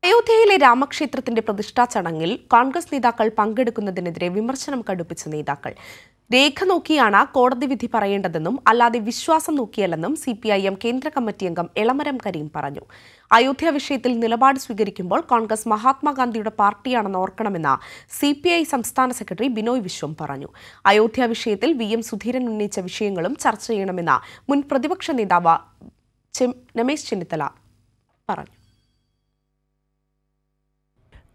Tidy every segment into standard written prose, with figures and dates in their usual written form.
അയോധ്യയിലെ രാമക്ഷേത്രത്തിന്റെ പ്രതിഷ്ഠാ ചടങ്ങിൽ കോൺഗ്രസ് നേതാക്കൾ പങ്കെടുക്കുന്നതിനെതിരെ വിമർശനം കടുപ്പിച്ച നേതാക്കൾ രേഖ നോക്കിയാണ് കോടതി വിധി പറയേണ്ടതെന്നും അല്ലാതെ വിശ്വാസം നോക്കിയല്ലെന്നും CPIM കേന്ദ്ര കമ്മിറ്റി അംഗം എളമരം കരീം പറഞ്ഞു. അയോധ്യ വിഷയത്തിൽ നിലപാട് സ്വീകരിക്കുമ്പോൾ കോൺഗ്രസ് മഹാത്മാഗാന്ധിയുടെ പാർട്ടിയാണെന്ന് ഓർക്കണമെന്ന് CPI സംസ്ഥാന സെക്രട്ടറി ബിനോയ് വിശ്വം പറഞ്ഞു. അയോധ്യ വിഷയത്തിൽ VM സുധീരൻ ഉന്നയിച്ച വിഷയങ്ങളും ചർച്ച ചെയ്യണമെന്ന് മുൻ പ്രതിപക്ഷ നേതാവ് രമേശ് ചെന്നിത്തല പറഞ്ഞു.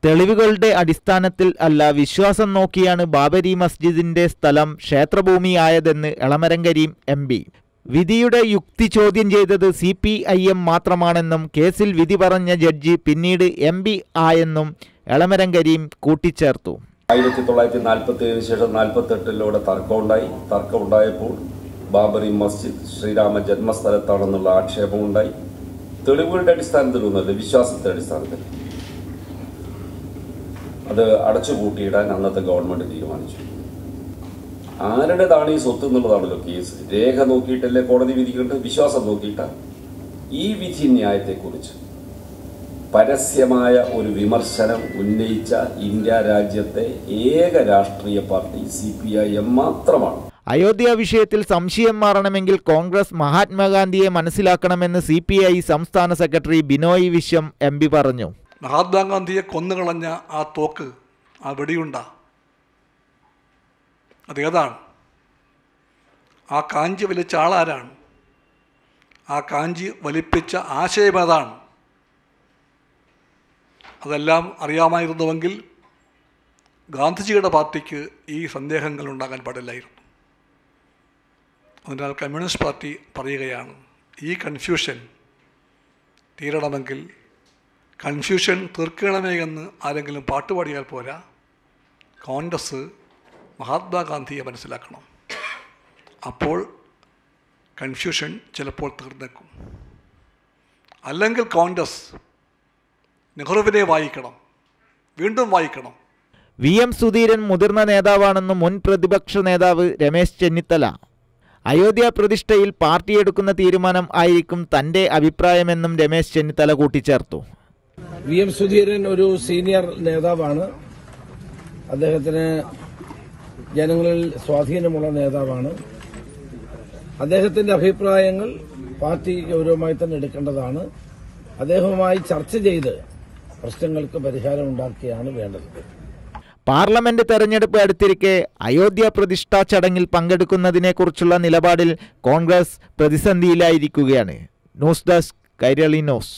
തെളിവുകളുടെ അടിസ്ഥാനത്തിൽ അല്ല, വിശ്വാസം നോക്കിയാണ് ബാബരി മസ്ജിദിന്റെ സ്ഥലം ക്ഷേത്രഭൂമിയായതെന്ന് എളമരം കരീം MP. വിധിയുടെ യുക്തി ചോദ്യം ചെയ്തത് CPIM മാത്രമാണെന്നും കേസിൽ വിധി പറഞ്ഞ ജഡ്ജി പിന്നീട് MP ആയെന്നും എളമരം കരീം കൂട്ടിച്ചേർത്തു. 1947 ശേഷം 48 തർക്കമുണ്ടായപ്പോൾ ബാബറി മസ്ജിദ് ശ്രീരാമ ജന്മസ്ഥലത്താണെന്നുള്ള ആക്ഷേപമുണ്ടായി. തെളിവുകളുടെ അടിസ്ഥാനത്തിലൊന്നല്ല, വിശ്വാസത്തിന്റെ അടിസ്ഥാനത്തിൽ അത് അടച്ചുപൂട്ടിയിടാൻ അന്നത്തെ ഗവൺമെന്റ് തീരുമാനിച്ചു. ആരുടേതാണ് ഈ സ്വത്ത് എന്നുള്ളതാണല്ലോ കേസ്. രേഖ നോക്കിയിട്ടല്ലേ കോടതി വിധിക്കേണ്ടത്, വിശ്വാസം നോക്കിയിട്ടാണ്. ഈ വിധി ന്യായത്തെക്കുറിച്ച് പരസ്യമായ ഒരു വിമർശനം ഉന്നയിച്ച ഇന്ത്യ രാജ്യത്തെ ഏക രാഷ്ട്രീയ പാർട്ടി CPIM മാത്രമാണ്. അയോധ്യ വിഷയത്തിൽ സംശയം മാറണമെങ്കിൽ കോൺഗ്രസ് മഹാത്മാഗാന്ധിയെ മനസ്സിലാക്കണമെന്ന് CPI സംസ്ഥാന സെക്രട്ടറി ബിനോയ് വിശ്വം MP പറഞ്ഞു. മഹാത്മാഗാന്ധിയെ കൊന്നുകളഞ്ഞ ആ തോക്ക്, ആ വെടിയുണ്ട, അതേതാണ്? ആ കാഞ്ചി വലിച്ച ആളാരാണ്? ആ കാഞ്ചി വലിപ്പിച്ച ആശയം ഏതാണ്? അതെല്ലാം അറിയാമായിരുന്നുവെങ്കിൽ ഗാന്ധിജിയുടെ പാർട്ടിക്ക് ഈ സന്ദേഹങ്ങൾ ഉണ്ടാകാൻ പാടില്ലായിരുന്നു. അതിനാൽ കമ്മ്യൂണിസ്റ്റ് പാർട്ടി പറയുകയാണ്, ഈ കൺഫ്യൂഷൻ തീരണമെങ്കിൽ കൺഫ്യൂഷൻ തീർക്കണമേ എന്ന് ആരെങ്കിലും പാട്ടുപാടിയാൽ പോരാ, കോൺഗ്രസ് മഹാത്മാഗാന്ധിയെ മനസ്സിലാക്കണം. അപ്പോൾ കൺഫ്യൂഷൻ ചിലപ്പോൾ തീർന്നേക്കും. അല്ലെങ്കിൽ കോൺഗ്രസ് നെഹ്റുവിനെ വായിക്കണം, വീണ്ടും വായിക്കണം. VM സുധീരൻ മുതിർന്ന നേതാവാണെന്ന് മുൻ പ്രതിപക്ഷ നേതാവ് രമേശ് ചെന്നിത്തല. അയോധ്യ പ്രതിഷ്ഠയിൽ പാർട്ടി എടുക്കുന്ന തീരുമാനം ആയിരിക്കും തൻ്റെ അഭിപ്രായമെന്നും രമേശ് ചെന്നിത്തല കൂട്ടിച്ചേർത്തു. VM സുധീരൻ ഒരു സീനിയർ നേതാവാണ്. അദ്ദേഹത്തിന് ജനങ്ങളിൽ സ്വാധീനമുള്ള നേതാവാണ്. അദ്ദേഹത്തിന്റെ അഭിപ്രായങ്ങൾ പാർട്ടി ഗൗരവമായി തന്നെ എടുക്കേണ്ടതാണ്. അദ്ദേഹവുമായി ചർച്ച ചെയ്ത് പ്രശ്നങ്ങൾക്ക് പരിഹാരം ഉണ്ടാക്കുകയാണ് വേണ്ടത്. പാർലമെന്റ് തെരഞ്ഞെടുപ്പ് അടുത്തിരിക്കെ അയോധ്യ പ്രതിഷ്ഠാ ചടങ്ങിൽ പങ്കെടുക്കുന്നതിനെക്കുറിച്ചുള്ള നിലപാടിൽ കോൺഗ്രസ് പ്രതിസന്ധിയിലായിരിക്കുകയാണ്. News desk Kairali news.